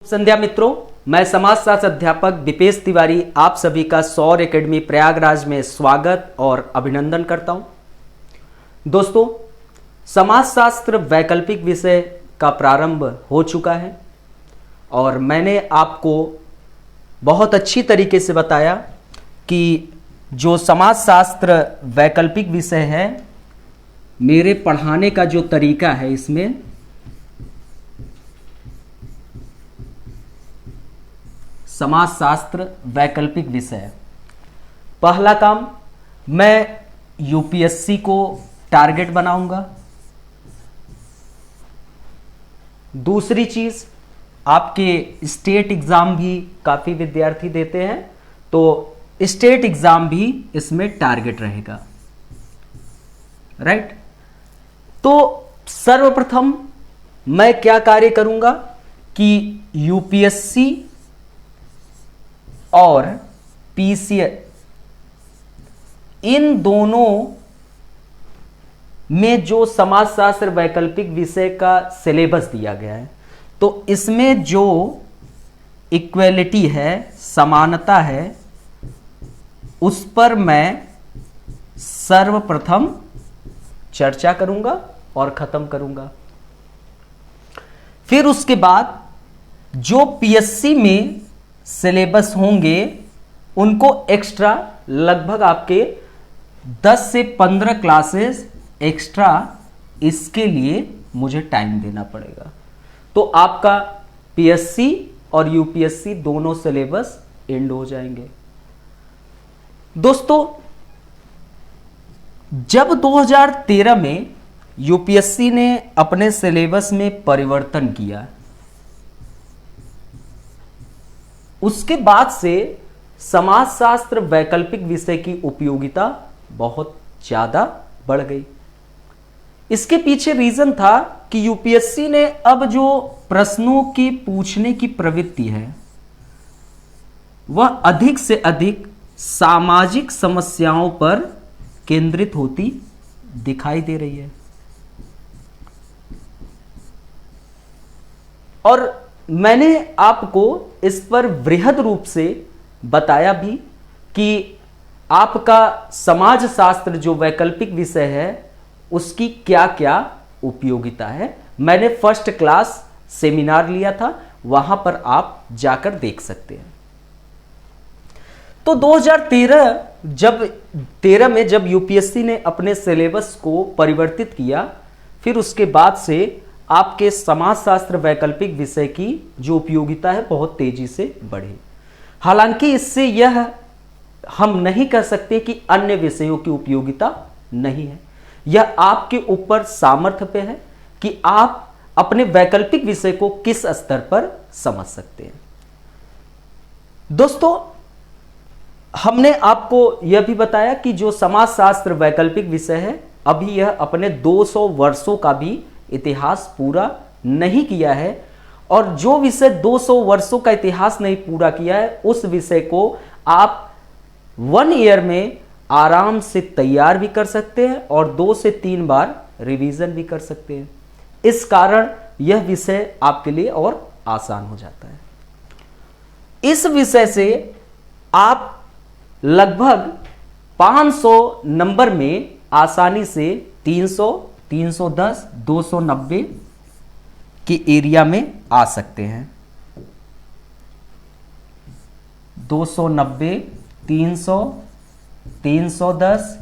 संध्या मित्रों, मैं समाजशास्त्र अध्यापक दीपेश तिवारी आप सभी का सौर एकेडमी प्रयागराज में स्वागत और अभिनंदन करता हूं। दोस्तों, समाजशास्त्र वैकल्पिक विषय का प्रारंभ हो चुका है और मैंने आपको बहुत अच्छी तरीके से बताया कि जो समाजशास्त्र वैकल्पिक विषय है, मेरे पढ़ाने का जो तरीका है, इसमें समाजशास्त्र वैकल्पिक विषय। पहला काम, मैं यूपीएससी को टारगेट बनाऊंगा। दूसरी चीज, आपके स्टेट एग्जाम भी काफी विद्यार्थी देते हैं, तो स्टेट एग्जाम भी इसमें टारगेट रहेगा, राइट। तो सर्वप्रथम मैं क्या कार्य करूंगा कि यूपीएससी और पीसीएस, इन दोनों में जो समाजशास्त्र वैकल्पिक विषय का सिलेबस दिया गया है, तो इसमें जो इक्वेलिटी है, समानता है, उस पर मैं सर्वप्रथम चर्चा करूंगा और खत्म करूंगा। फिर उसके बाद जो पीएससी में सिलेबस होंगे, उनको एक्स्ट्रा लगभग आपके 10 से 15 क्लासेस एक्स्ट्रा इसके लिए मुझे टाइम देना पड़ेगा। तो आपका पीएससी और यूपीएससी दोनों सिलेबस एंड हो जाएंगे। दोस्तों, जब 2013 में यूपीएससी ने अपने सिलेबस में परिवर्तन किया, उसके बाद से समाजशास्त्र वैकल्पिक विषय की उपयोगिता बहुत ज्यादा बढ़ गई। इसके पीछे रीजन था कि यूपीएससी ने अब जो प्रश्नों की पूछने की प्रवृत्ति है, वह अधिक से अधिक सामाजिक समस्याओं पर केंद्रित होती दिखाई दे रही है। और मैंने आपको इस पर वृहद रूप से बताया भी कि आपका समाजशास्त्र जो वैकल्पिक विषय है, उसकी क्या क्या उपयोगिता है। मैंने फर्स्ट क्लास सेमिनार लिया था, वहां पर आप जाकर देख सकते हैं। तो 2013 में जब यूपीएससी ने अपने सिलेबस को परिवर्तित किया, फिर उसके बाद से आपके समाजशास्त्र वैकल्पिक विषय की जो उपयोगिता है, बहुत तेजी से बढ़ी। हालांकि इससे यह हम नहीं कह सकते कि अन्य विषयों की उपयोगिता नहीं है। यह आपके ऊपर सामर्थ्य पे है कि आप अपने वैकल्पिक विषय को किस स्तर पर समझ सकते हैं। दोस्तों, हमने आपको यह भी बताया कि जो समाजशास्त्र वैकल्पिक विषय है, अभी यह अपने 200 वर्षों का भी इतिहास पूरा नहीं किया है। और जो विषय 200 वर्षों का इतिहास नहीं पूरा किया है, उस विषय को आप 1 ईयर में आराम से तैयार भी कर सकते हैं और 2 से 3 बार रिवीजन भी कर सकते हैं। इस कारण यह विषय आपके लिए और आसान हो जाता है। इस विषय से आप लगभग 500 नंबर में आसानी से 300, 310, 290 के एरिया में आ सकते हैं। 290, 300, 310,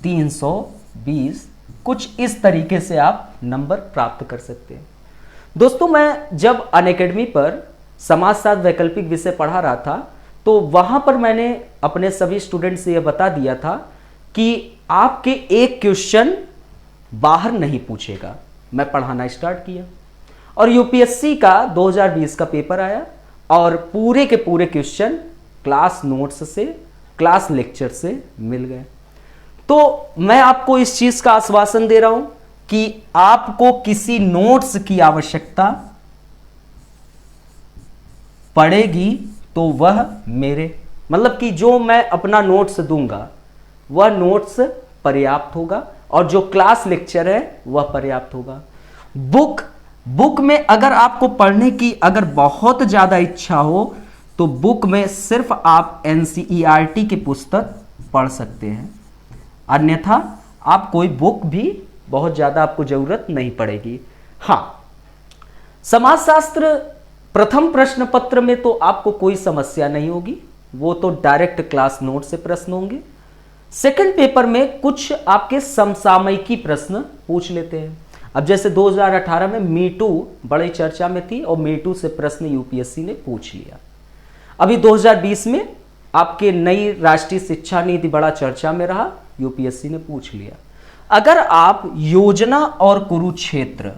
320, कुछ इस तरीके से आप नंबर प्राप्त कर सकते हैं। दोस्तों, मैं जब अनअकैडमी पर समाजशास्त्र वैकल्पिक विषय पढ़ा रहा था, तो वहां पर मैंने अपने सभी स्टूडेंट से यह बता दिया था कि आपके एक क्वेश्चन बाहर नहीं पूछेगा। मैं पढ़ाना स्टार्ट किया और यूपीएससी का 2020 का पेपर आया और पूरे के पूरे क्वेश्चन क्लास नोट्स से, क्लास लेक्चर से मिल गए। तो मैं आपको इस चीज का आश्वासन दे रहा हूं कि आपको किसी नोट्स की आवश्यकता पड़ेगी तो वह मेरे, मतलब कि जो मैं अपना नोट्स दूंगा, वह नोट्स पर्याप्त होगा और जो क्लास लेक्चर है वह पर्याप्त होगा। बुक बुक में अगर आपको पढ़ने की अगर बहुत ज़्यादा इच्छा हो तो बुक में सिर्फ आप एनसीईआरटी की पुस्तक पढ़ सकते हैं, अन्यथा आप कोई बुक भी बहुत ज़्यादा आपको ज़रूरत नहीं पड़ेगी। हाँ, समाजशास्त्र प्रथम प्रश्न पत्र में तो आपको कोई समस्या नहीं होगी, वो तो डायरेक्ट क्लास नोट से प्रश्न होंगे। सेकंड पेपर में कुछ आपके समसामयिकी प्रश्न पूछ लेते हैं। अब जैसे 2018 में मीटू बड़ी चर्चा में थी और मीटू से प्रश्न यूपीएससी ने पूछ लिया। अभी 2020 में आपके नई राष्ट्रीय शिक्षा नीति बड़ा चर्चा में रहा, यूपीएससी ने पूछ लिया। अगर आप योजना और कुरुक्षेत्र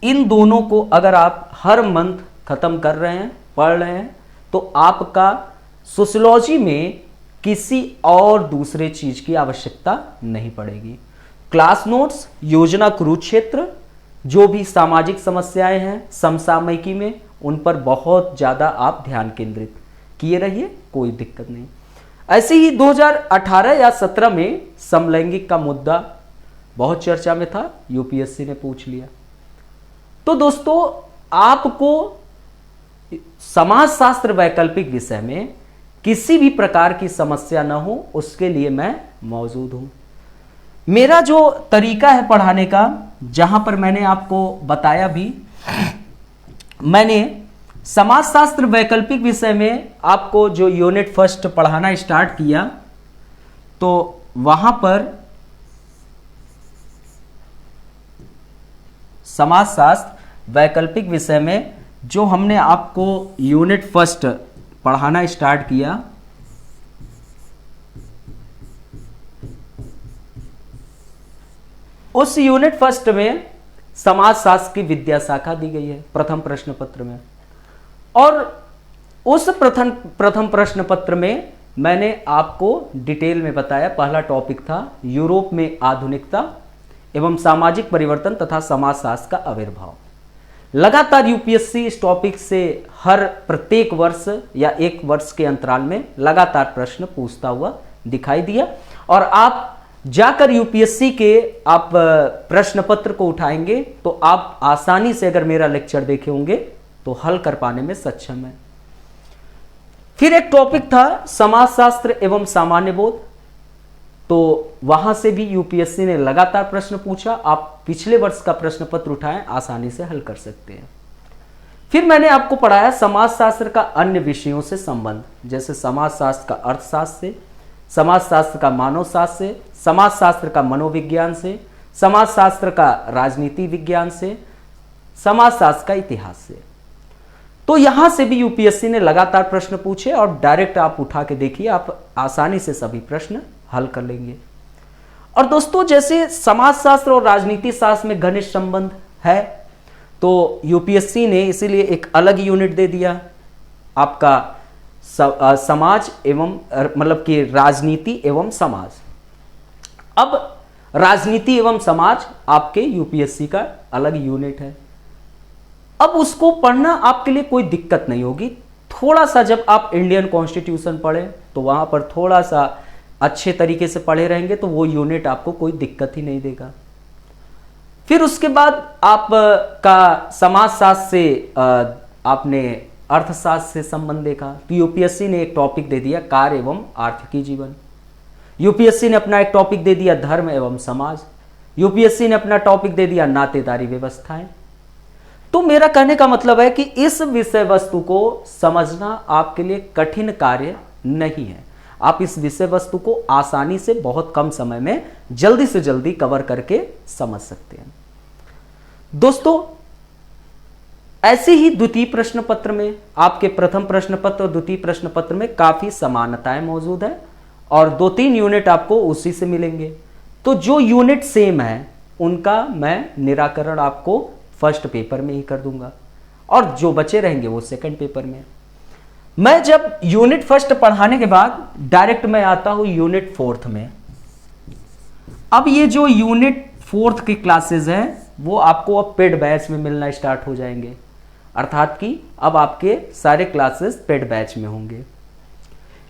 इन दोनों को अगर आप हर मंथ खत्म कर रहे हैं, पढ़ रहे हैं, तो आपका सोशियोलॉजी में किसी और दूसरे चीज की आवश्यकता नहीं पड़ेगी। क्लास नोट्स, योजना कुरुक्षेत्र, जो भी सामाजिक समस्याएं हैं समसामयिकी में, उन पर बहुत ज्यादा आप ध्यान केंद्रित किए रहिए, कोई दिक्कत नहीं। ऐसे ही 2018 या 17 में समलैंगिक का मुद्दा बहुत चर्चा में था, यूपीएससी ने पूछ लिया। तो दोस्तों, आपको समाजशास्त्र वैकल्पिक विषय में किसी भी प्रकार की समस्या न हो, उसके लिए मैं मौजूद हूं। मेरा जो तरीका है पढ़ाने का, जहां पर मैंने आपको बताया भी, मैंने समाजशास्त्र वैकल्पिक विषय में आपको जो यूनिट फर्स्ट पढ़ाना स्टार्ट किया, तो वहां पर समाजशास्त्र वैकल्पिक विषय में जो हमने आपको यूनिट फर्स्ट पढ़ाना स्टार्ट किया, उस यूनिट फर्स्ट में समाजशास्त्र की विद्या शाखा दी गई है प्रथम प्रश्न पत्र में। और उस प्रथम प्रश्न पत्र में मैंने आपको डिटेल में बताया। पहला टॉपिक था यूरोप में आधुनिकता एवं सामाजिक परिवर्तन तथा समाजशास्त्र का आविर्भाव। लगातार यूपीएससी इस टॉपिक से हर प्रत्येक वर्ष या एक वर्ष के अंतराल में लगातार प्रश्न पूछता हुआ दिखाई दिया। और आप जाकर यूपीएससी के आप प्रश्न पत्र को उठाएंगे तो आप आसानी से अगर मेरा लेक्चर देखे होंगे तो हल कर पाने में सक्षम है। फिर एक टॉपिक था समाजशास्त्र एवं सामान्य बोध, तो वहां से भी यूपीएससी ने लगातार प्रश्न पूछा। आप पिछले वर्ष का प्रश्न पत्र उठाएं, आसानी से हल कर सकते हैं। फिर मैंने आपको पढ़ाया समाजशास्त्र का अन्य विषयों से संबंध, जैसे समाजशास्त्र का अर्थशास्त्र से, समाजशास्त्र का मानवशास्त्र से, समाजशास्त्र का मनोविज्ञान से, समाजशास्त्र का राजनीति विज्ञान से, समाजशास्त्र का इतिहास से। तो यहां से भी यूपीएससी ने लगातार प्रश्न पूछे और डायरेक्ट आप उठा के देखिए, आप आसानी से सभी प्रश्न हल कर लेंगे। और दोस्तों, जैसे समाजशास्त्र और राजनीति शास्त्र में घनिष्ठ संबंध है, तो यूपीएससी ने इसीलिए एक अलग यूनिट दे दिया आपका समाज एवं मतलब कि राजनीति एवं समाज। अब राजनीति एवं समाज आपके यूपीएससी का अलग यूनिट है। अब उसको पढ़ना आपके लिए कोई दिक्कत नहीं होगी। थोड़ा सा जब आप इंडियन कॉन्स्टिट्यूशन पढ़ें तो वहां पर थोड़ा सा अच्छे तरीके से पढ़े रहेंगे तो वो यूनिट आपको कोई दिक्कत ही नहीं देगा। फिर उसके बाद आपका समाजशास्त्र से आपने अर्थशास्त्र से संबंध देखा, तो यूपीएससी ने एक टॉपिक दे दिया कार्य एवं आर्थिकी जीवन। यूपीएससी ने अपना एक टॉपिक दे दिया धर्म एवं समाज। यूपीएससी ने अपना टॉपिक दे दिया नातेदारी व्यवस्थाएं। तो मेरा कहने का मतलब है कि इस विषय वस्तु को समझना आपके लिए कठिन कार्य नहीं है। आप इस विषय वस्तु को आसानी से बहुत कम समय में जल्दी से जल्दी कवर करके समझ सकते हैं। दोस्तों, ऐसे ही द्वितीय प्रश्न पत्र में आपके प्रथम प्रश्न पत्र और द्वितीय प्रश्न पत्र में काफी समानताएं मौजूद है और 2-3 यूनिट आपको उसी से मिलेंगे। तो जो यूनिट सेम है उनका मैं निराकरण आपको फर्स्ट पेपर में ही कर दूंगा और जो बचे रहेंगे वो सेकंड पेपर में। मैं जब यूनिट फर्स्ट पढ़ाने के बाद डायरेक्ट मैं आता हूं यूनिट फोर्थ में। अब ये जो यूनिट फोर्थ की क्लासेस हैं वो आपको अब पेड बैच में मिलना स्टार्ट हो जाएंगे, अर्थात कि अब आपके सारे क्लासेस पेड बैच में होंगे।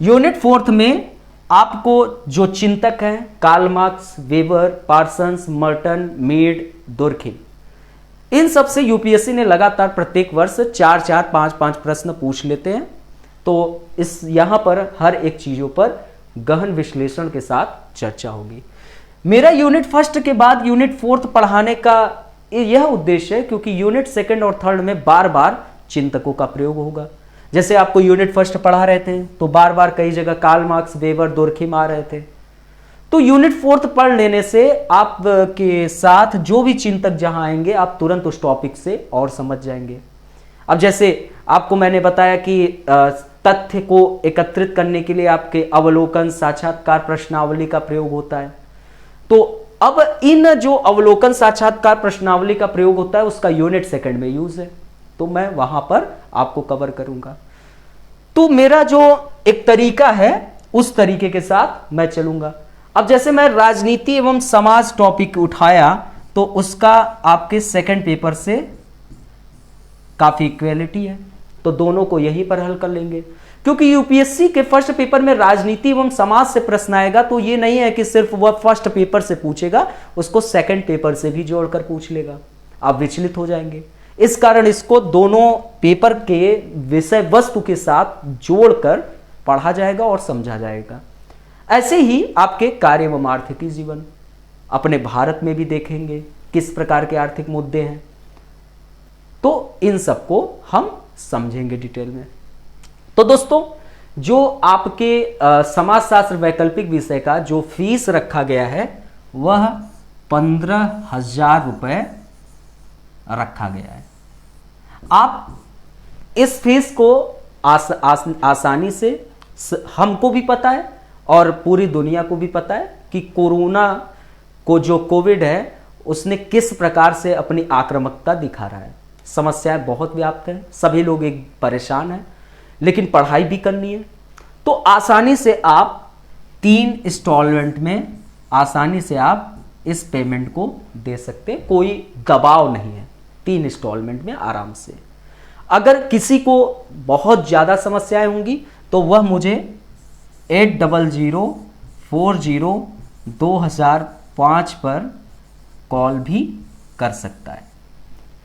यूनिट फोर्थ में आपको जो चिंतक हैं Karl Marx, Weber, Parsons, Merton, Mead, Durkheim, इन सब से यूपीएससी ने लगातार प्रत्येक वर्ष 4-4, 5-5 प्रश्न पूछ लेते हैं। तो इस यहां पर हर एक चीजों पर गहन विश्लेषण के साथ चर्चा होगी। मेरा यूनिट फर्स्ट के बाद यूनिट फोर्थ पढ़ाने का यह उद्देश्य है क्योंकि यूनिट सेकंड और थर्ड में बार बार चिंतकों का प्रयोग होगा। जैसे आपको यूनिट फर्स्ट पढ़ा रहे थे तो बार बार कई जगह कार्ल मार्क्स, वेबर, दुर्खिम आ रहे थे। तो यूनिट फोर्थ पढ़ लेने से आपके साथ जो भी चिंतक जहां आएंगे आप तुरंत उस टॉपिक से और समझ जाएंगे। अब जैसे आपको मैंने बताया कि तथ्य को एकत्रित करने के लिए आपके अवलोकन, साक्षात्कार, प्रश्नावली का प्रयोग होता है। तो अब इन जो अवलोकन, साक्षात्कार, प्रश्नावली का प्रयोग होता है उसका यूनिट सेकंड में यूज है, तो मैं वहां पर आपको कवर करूंगा। तो मेरा जो एक तरीका है उस तरीके के साथ मैं चलूंगा। अब जैसे मैं राजनीति एवं समाज टॉपिक उठाया तो उसका आपके सेकंड पेपर से काफी इक्वेलिटी है, तो दोनों को यहीं पर हल कर लेंगे। क्योंकि यूपीएससी के फर्स्ट पेपर में राजनीति एवं समाज से प्रश्न आएगा तो ये नहीं है कि सिर्फ वह फर्स्ट पेपर से पूछेगा, उसको सेकंड पेपर से भी जोड़कर पूछ लेगा, आप विचलित हो जाएंगे। इस कारण इसको दोनों पेपर के विषय वस्तु के साथ जोड़कर पढ़ा जाएगा और समझा जाएगा। ऐसे ही आपके कार्य एवं आर्थिक जीवन, अपने भारत में भी देखेंगे किस प्रकार के आर्थिक मुद्दे हैं, तो इन सबको हम समझेंगे डिटेल में। तो दोस्तों, जो आपके समाजशास्त्र वैकल्पिक विषय का जो फीस रखा गया है वह 15,000 रुपए रखा गया है। आप इस फीस को आसानी से, हमको भी पता है और पूरी दुनिया को भी पता है कि कोरोना को, जो कोविड है, उसने किस प्रकार से अपनी आक्रामकता दिखा रहा है। समस्याएं बहुत व्याप्त हैं, सभी लोग एक परेशान हैं, लेकिन पढ़ाई भी करनी है। तो आसानी से आप 3 इंस्टॉलमेंट में आसानी से आप इस पेमेंट को दे सकते हैं, कोई दबाव नहीं है। 3 इंस्टॉलमेंट में आराम से। अगर किसी को बहुत ज़्यादा समस्याएं होंगी तो वह मुझे 8040402005 पर कॉल भी कर सकता है।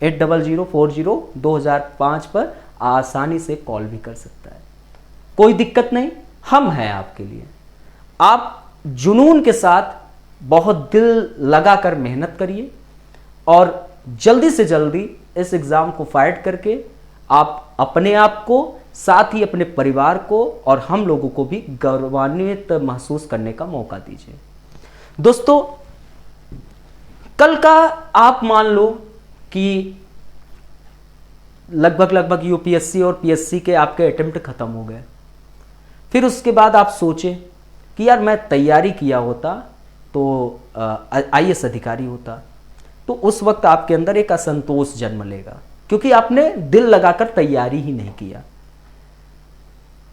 8040402005 पर आसानी से कॉल भी कर सकता है, कोई दिक्कत नहीं, हम हैं आपके लिए। आप जुनून के साथ बहुत दिल लगाकर मेहनत करिए और जल्दी से जल्दी इस एग्जाम को फाइट करके आप अपने आप को, साथ ही अपने परिवार को और हम लोगों को भी गौरवान्वित महसूस करने का मौका दीजिए। दोस्तों, कल का आप मान लो कि लगभग यूपीएससी और पीएससी के आपके अटेम्प्ट खत्म हो गए, फिर उसके बाद आप सोचें कि यार मैं तैयारी किया होता तो आईएएस अधिकारी होता, तो उस वक्त आपके अंदर एक असंतोष जन्म लेगा क्योंकि आपने दिल लगाकर तैयारी ही नहीं किया।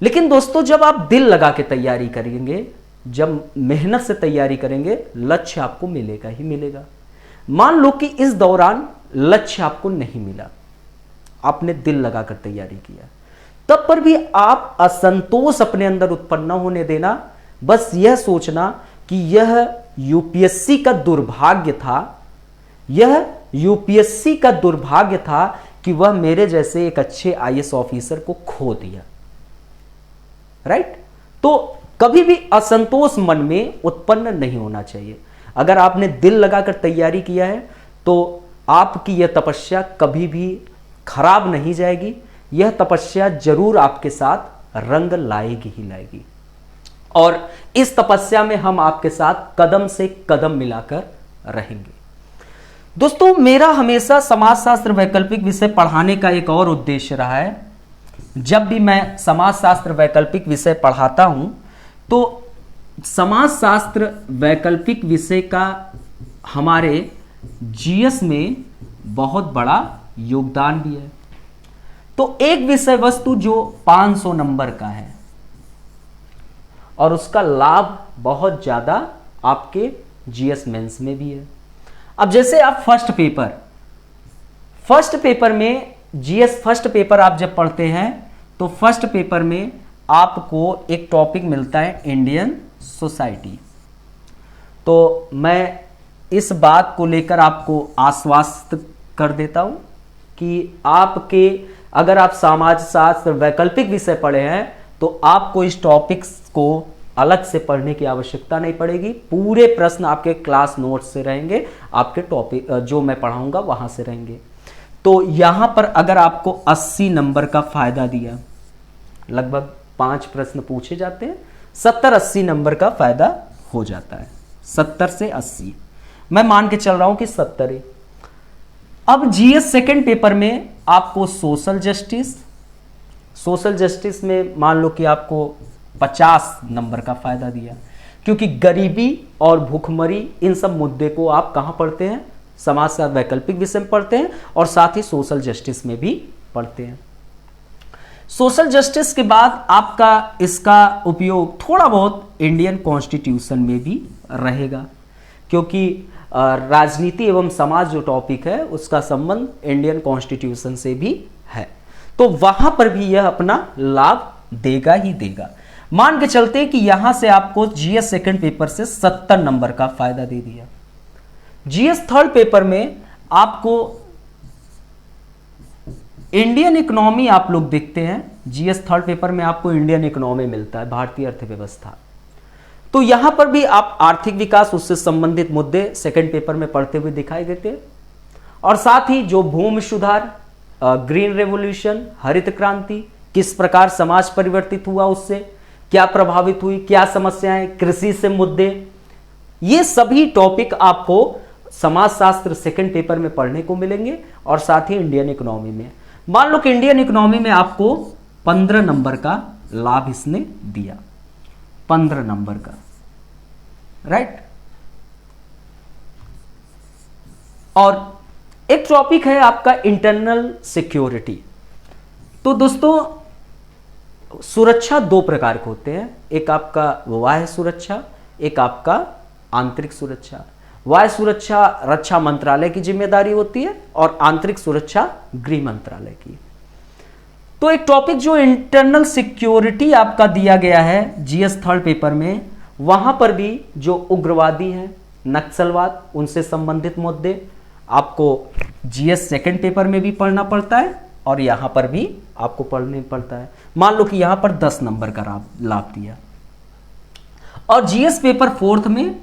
लेकिन दोस्तों, जब आप दिल लगा के तैयारी करेंगे, जब मेहनत से तैयारी करेंगे, लक्ष्य आपको मिलेगा ही मिलेगा। मान लो कि इस दौरान लक्ष्य आपको नहीं मिला, आपने दिल लगाकर तैयारी किया, तब पर भी आप असंतोष अपने अंदर उत्पन्न न होने देना। बस यह सोचना कि यह यूपीएससी का दुर्भाग्य था, यह यूपीएससी का दुर्भाग्य था कि वह मेरे जैसे एक अच्छे आईएएस ऑफिसर को खो दिया। राइट? तो कभी भी असंतोष मन में उत्पन्न नहीं होना चाहिए। अगर आपने दिल लगाकर तैयारी किया है तो आपकी यह तपस्या कभी भी खराब नहीं जाएगी। यह तपस्या जरूर आपके साथ रंग लाएगी ही लाएगी, और इस तपस्या में हम आपके साथ कदम से कदम मिलाकर रहेंगे। दोस्तों, मेरा हमेशा समाजशास्त्र वैकल्पिक विषय पढ़ाने का एक और उद्देश्य रहा है। जब भी मैं समाजशास्त्र वैकल्पिक विषय पढ़ाता हूं तो समाजशास्त्र वैकल्पिक विषय का हमारे जीएस में बहुत बड़ा योगदान भी है। तो एक विषय वस्तु जो 500 नंबर का है और उसका लाभ बहुत ज्यादा आपके जीएस मेंस में भी है। अब जैसे आप फर्स्ट पेपर में जीएस फर्स्ट पेपर आप जब पढ़ते हैं तो फर्स्ट पेपर में आपको एक टॉपिक मिलता है इंडियन सोसाइटी। तो मैं इस बात को लेकर आपको आश्वस्त कर देता हूं कि आपके, अगर आप समाजशास्त्र वैकल्पिक विषय पढ़े हैं तो आपको इस टॉपिक्स को अलग से पढ़ने की आवश्यकता नहीं पड़ेगी। पूरे प्रश्न आपके क्लास नोट्स से रहेंगे, आपके टॉपिक जो मैं पढ़ाऊंगा वहां से रहेंगे। तो यहां पर अगर आपको 80 नंबर का फायदा दिया, लगभग 5 प्रश्न पूछे जाते हैं, 70-80 नंबर का फायदा हो जाता है। 70 से 80 मैं मान के चल रहा हूं कि 70 है। अब जीएस सेकंड पेपर में आपको सोशल जस्टिस में मान लो कि आपको 50 नंबर का फायदा दिया, क्योंकि गरीबी और भूखमरी इन सब मुद्दे को आप कहां पढ़ते हैं, समाजशास्त्र वैकल्पिक विषय में पढ़ते हैं और साथ ही सोशल जस्टिस में भी पढ़ते हैं। सोशल जस्टिस के बाद आपका इसका उपयोग थोड़ा बहुत इंडियन कॉन्स्टिट्यूशन में भी रहेगा, क्योंकि राजनीति एवं समाज जो टॉपिक है उसका संबंध इंडियन कॉन्स्टिट्यूशन से भी है, तो वहां पर भी यह अपना लाभ देगा ही देगा। मान के चलते हैं कि यहां से आपको जीएस सेकंड पेपर से 70 नंबर का फायदा दे दिया। जीएस थर्ड पेपर में आपको इंडियन इकोनॉमी आप लोग देखते हैं, जीएस थर्ड पेपर में आपको इंडियन इकोनॉमी मिलता है, भारतीय अर्थव्यवस्था। तो यहां पर भी आप आर्थिक विकास, उससे संबंधित मुद्दे सेकंड पेपर में पढ़ते हुए दिखाई देते हैं, और साथ ही जो भूमि सुधार, ग्रीन रेवोल्यूशन, हरित क्रांति, किस प्रकार समाज परिवर्तित हुआ, उससे क्या प्रभावित हुई, क्या समस्याएं, कृषि से मुद्दे, ये सभी टॉपिक आपको समाजशास्त्र सेकंड पेपर में पढ़ने को मिलेंगे, और साथ ही इंडियन इकोनॉमी में। मान लो कि इंडियन इकोनॉमी में आपको 15 नंबर का लाभ इसने दिया, 15 नंबर का, राइट। और एक टॉपिक है आपका इंटरनल सिक्योरिटी। तो दोस्तों सुरक्षा 2 प्रकार के होते हैं, एक आपका बाह्य सुरक्षा, एक आपका आंतरिक सुरक्षा। बाह्य सुरक्षा रक्षा मंत्रालय की जिम्मेदारी होती है और आंतरिक सुरक्षा गृह मंत्रालय की। तो एक टॉपिक जो इंटरनल सिक्योरिटी आपका दिया गया है जीएस थर्ड पेपर में, वहां पर भी जो उग्रवादी हैं, नक्सलवाद, उनसे संबंधित मुद्दे आपको जीएस सेकंड पेपर में भी पढ़ना पड़ता है और यहां पर भी आपको पढ़ने पड़ता है। मान लो कि यहां पर 10 नंबर का लाभ दिया। और जीएस पेपर फोर्थ में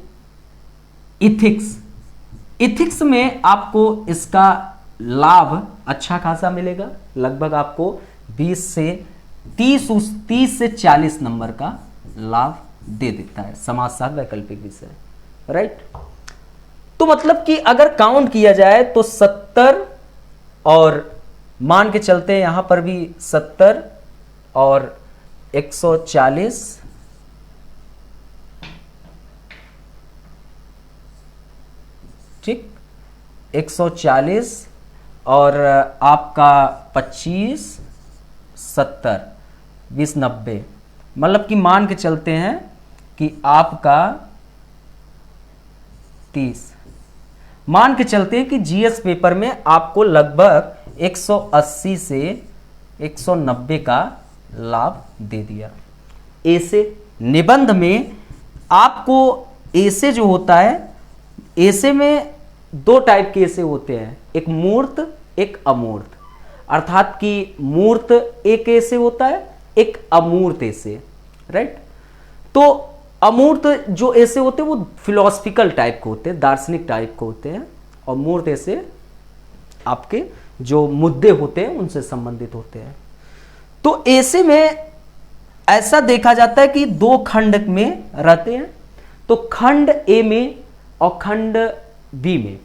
इथिक्स में आपको इसका लाभ अच्छा खासा मिलेगा, लगभग आपको 20 से 30 से 40 नंबर का लाभ दे देता है समाजशास्त्र वैकल्पिक विषय, राइट। तो मतलब कि अगर काउंट किया जाए तो 70, और मान के चलते हैं यहां पर भी 70 और 140, ठीक, 140 और आपका 25, 70, 20, 90, मतलब कि मान के चलते हैं कि आपका 30, मान के चलते हैं कि जीएस पेपर में आपको लगभग 180 से 190 का लाभ दे दिया। ऐसे निबंध में आपको ऐसे जो होता है, ऐसे में 2 टाइप के ऐसे होते हैं, एक मूर्त, एक अमूर्त। अर्थात कि मूर्त एक ऐसे होता है, एक अमूर्त ऐसे, राइट। तो अमूर्त जो ऐसे होते हैं वो फिलोसफिकल टाइप के होते हैं, दार्शनिक टाइप के होते हैं, और मूर्त ऐसे आपके जो मुद्दे होते हैं उनसे संबंधित होते हैं। तो ऐसे में ऐसा देखा जाता है कि 2 खंड में रहते हैं। तो खंड ए में और खंड बी में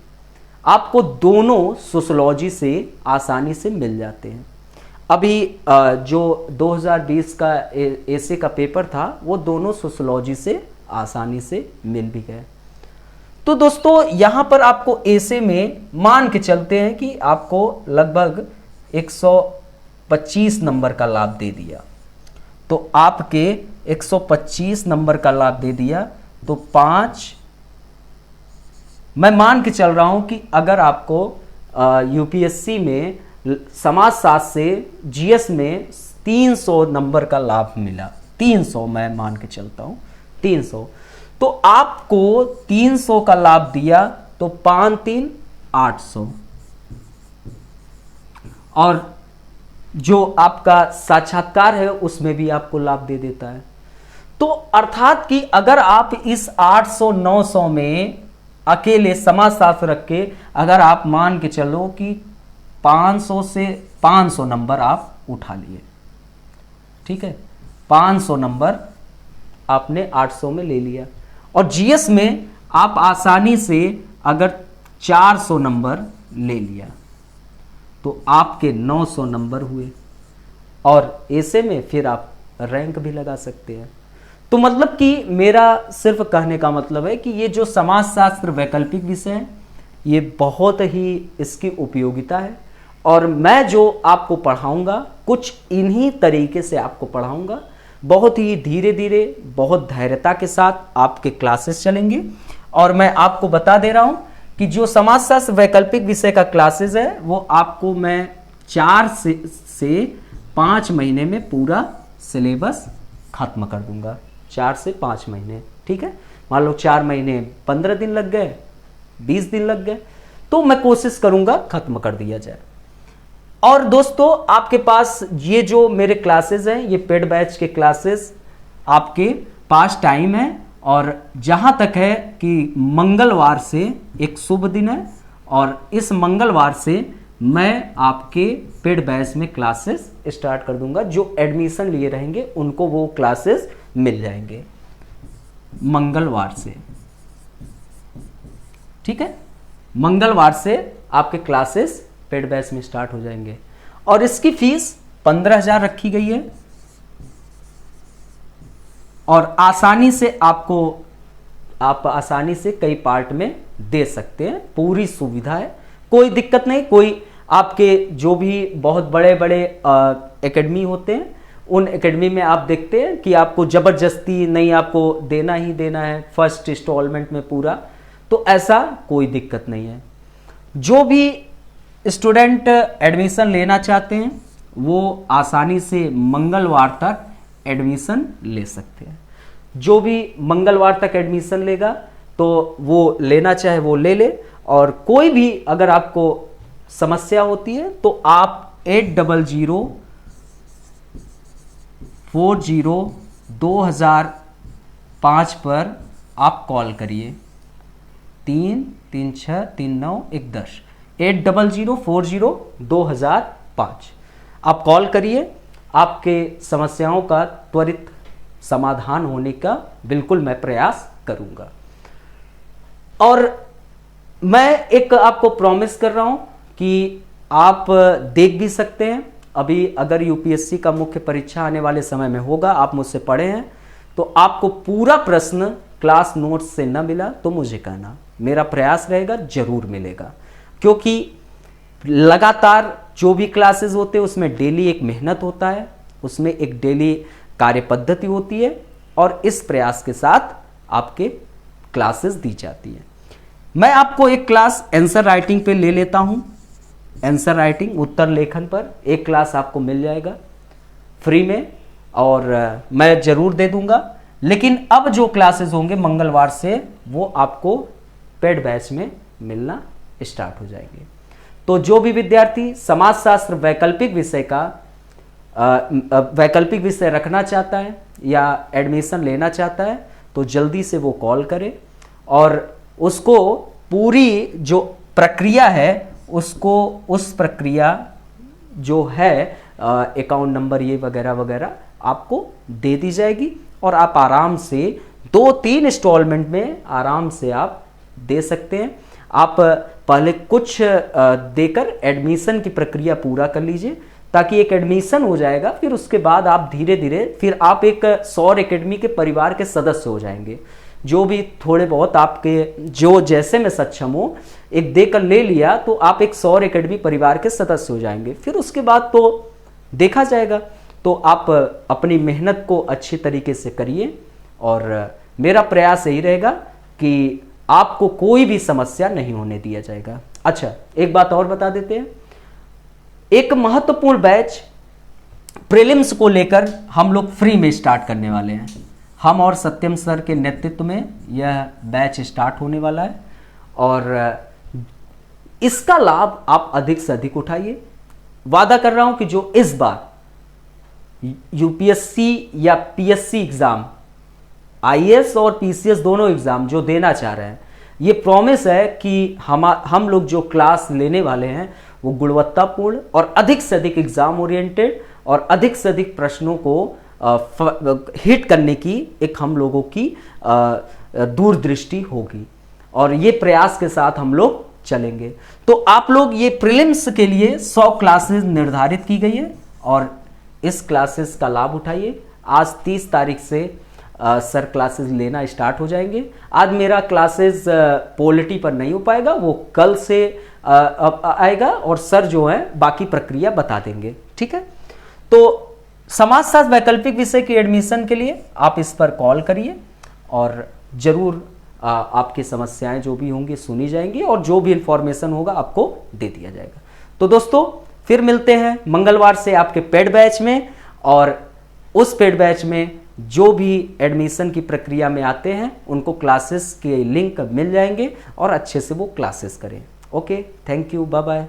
आपको दोनों सोशियोलॉजी से आसानी से मिल जाते हैं। अभी जो 2020 का ऐसे का पेपर था वो दोनों सोशियोलॉजी से आसानी से मिल भी गए। तो दोस्तों यहां पर आपको ऐसे में मान के चलते हैं कि आपको लगभग 125 नंबर का लाभ दे दिया। तो आपके 125 नंबर का लाभ दे दिया, तो 5, मैं मान के चल रहा हूं कि अगर आपको यूपीएससी में समाजशास्त्र से जीएस में 300 नंबर का लाभ मिला, 300 मैं मान के चलता हूं, 300। तो आपको 300 का लाभ दिया तो 5 3 800, और जो आपका साक्षात्कार है उसमें भी आपको लाभ दे देता है। तो अर्थात कि अगर आप इस 800 900 में अकेले समाजशास्त्र रख के अगर आप मान के चलो कि 500 से 500 नंबर आप उठा लिए, ठीक है, 500 नंबर आपने 800 में ले लिया, और जीएस में आप आसानी से अगर 400 नंबर ले लिया तो आपके 900 नंबर हुए, और ऐसे में फिर आप रैंक भी लगा सकते हैं। तो मतलब कि मेरा सिर्फ कहने का मतलब है कि ये जो समाजशास्त्र वैकल्पिक विषय है ये बहुत ही इसकी उपयोगिता है, और मैं जो आपको पढ़ाऊंगा कुछ इन्हीं तरीके से आपको पढ़ाऊंगा। बहुत ही धीरे धीरे बहुत धैर्यता के साथ आपके क्लासेस चलेंगे, और मैं आपको बता दे रहा हूं कि जो समाजशास्त्र वैकल्पिक विषय का क्लासेस है वो आपको मैं 4 से 5 महीने में पूरा सिलेबस खत्म कर दूंगा। 4 से 5 महीने, ठीक है। मान लो 4 महीने 15 दिन लग गए, 20 दिन लग गए, तो मैं कोशिश करूंगा खत्म कर दिया जाए। और दोस्तों आपके पास ये जो मेरे क्लासेस हैं ये पेड बैच के क्लासेस आपके पास टाइम है, और जहां तक है कि मंगलवार से एक शुभ दिन है, और इस मंगलवार से मैं आपके पेड बैच में क्लासेस स्टार्ट कर दूंगा। जो एडमिशन लिए रहेंगे उनको वो क्लासेस मिल जाएंगे मंगलवार से, ठीक है। मंगलवार से आपके क्लासेस पेड बैच में स्टार्ट हो जाएंगे, और इसकी फीस 15,000 रखी गई है, और आसानी से आप आसानी से कई पार्ट में दे सकते हैं। पूरी सुविधा है, कोई दिक्कत नहीं। कोई आपके जो भी बहुत बड़े बड़े एकेडमी होते हैं उन एकेडमी में आप देखते हैं कि आपको जबरदस्ती नहीं, आपको देना ही देना है फर्स्ट इंस्टॉलमेंट में पूरा, तो ऐसा कोई दिक्कत नहीं है। जो भी स्टूडेंट एडमिशन लेना चाहते हैं वो आसानी से मंगलवार तक एडमिशन ले सकते हैं। जो भी मंगलवार तक एडमिशन लेगा तो वो लेना चाहे वो ले ले, और कोई भी अगर आपको समस्या होती है तो आप 800-40-2005 पर आप कॉल करिए, 3363910 800-40-2005 आप कॉल करिए। आपके समस्याओं का त्वरित समाधान होने का बिल्कुल मैं प्रयास करूंगा। और मैं एक आपको प्रॉमिस कर रहा हूं कि आप देख भी सकते हैं। अभी अगर यूपीएससी का मुख्य परीक्षा आने वाले समय में होगा, आप मुझसे पढ़े हैं, तो आपको पूरा प्रश्न क्लास नोट्स से न मिला तो मुझे कहना, मेरा प्रयास रहेगा जरूर मिलेगा, क्योंकि लगातार जो भी क्लासेस होते हैं उसमें डेली एक मेहनत होता है, उसमें एक डेली कार्य पद्धति होती है, और इस प्रयास के साथ आपके क्लासेस दी जाती है। मैं आपको एक क्लास आंसर राइटिंग पे ले लेता हूं। आंसर राइटिंग उत्तर लेखन पर एक क्लास आपको मिल जाएगा फ्री में, और मैं जरूर दे दूंगा। लेकिन अब जो क्लासेस होंगे मंगलवार से वो आपको पेड बैच में मिलना स्टार्ट हो जाएंगे। तो जो भी विद्यार्थी समाजशास्त्र वैकल्पिक विषय रखना चाहता है या एडमिशन लेना चाहता है तो जल्दी से वो कॉल करे, और उसको पूरी जो प्रक्रिया है उसको, उस प्रक्रिया जो है अकाउंट नंबर ये वगैरह वगैरह आपको दे दी जाएगी, और आप आराम से 2-3 इंस्टॉलमेंट में आराम से आप दे सकते हैं। आप पहले कुछ देकर एडमिशन की प्रक्रिया पूरा कर लीजिए, ताकि एक एडमिशन हो जाएगा, फिर उसके बाद आप धीरे धीरे फिर आप एक सौर एकेडमी के परिवार के सदस्य हो जाएंगे। जो भी थोड़े बहुत आपके जो जैसे में सक्षम हो एक देकर ले लिया तो आप एक सौर एकेडमी परिवार के सदस्य हो जाएंगे। फिर उसके बाद तो देखा जाएगा। तो आप अपनी मेहनत को अच्छी तरीके से करिए, और मेरा प्रयास यही रहेगा कि आपको कोई भी समस्या नहीं होने दिया जाएगा। अच्छा, एक बात और बता देते हैं, एक महत्वपूर्ण बैच प्रीलिम्स को लेकर हम लोग फ्री में स्टार्ट करने वाले हैं। हम और सत्यम सर के नेतृत्व में यह बैच स्टार्ट होने वाला है और इसका लाभ आप अधिक से अधिक उठाइए। वादा कर रहा हूं कि जो इस बार यूपीएससी या पीएससी एग्जाम, आईएएस और पीसीएस दोनों एग्जाम जो देना चाह रहे हैं, ये प्रॉमिस है कि हम लोग जो क्लास लेने वाले हैं वो गुणवत्तापूर्ण और अधिक से अधिक एग्जाम ओरिएंटेड और अधिक से अधिक प्रश्नों को हिट करने की एक हम लोगों की दूरदृष्टि होगी और ये प्रयास के साथ हम लोग चलेंगे। तो आप लोग ये प्रीलिम्स के लिए 100 क्लासेस निर्धारित की गई है और इस क्लासेस का लाभ उठाइए। आज 30 तारीख से सर क्लासेस लेना स्टार्ट हो जाएंगे। आज मेरा क्लासेस पॉलिटी पर नहीं हो पाएगा, वो कल से आएगा और सर जो है बाकी प्रक्रिया बता देंगे। ठीक है, तो समाजशास्त्र वैकल्पिक विषय की एडमिशन के लिए आप इस पर कॉल करिए और जरूर आपकी समस्याएं जो भी होंगी सुनी जाएंगी और जो भी इंफॉर्मेशन होगा आपको दे दिया जाएगा। तो दोस्तों फिर मिलते हैं मंगलवार से आपके पेड बैच में और उस पेड बैच में जो भी एडमिशन की प्रक्रिया में आते हैं उनको क्लासेस के लिंक मिल जाएंगे और अच्छे से वो क्लासेस करें। Okay, thank you, bye bye.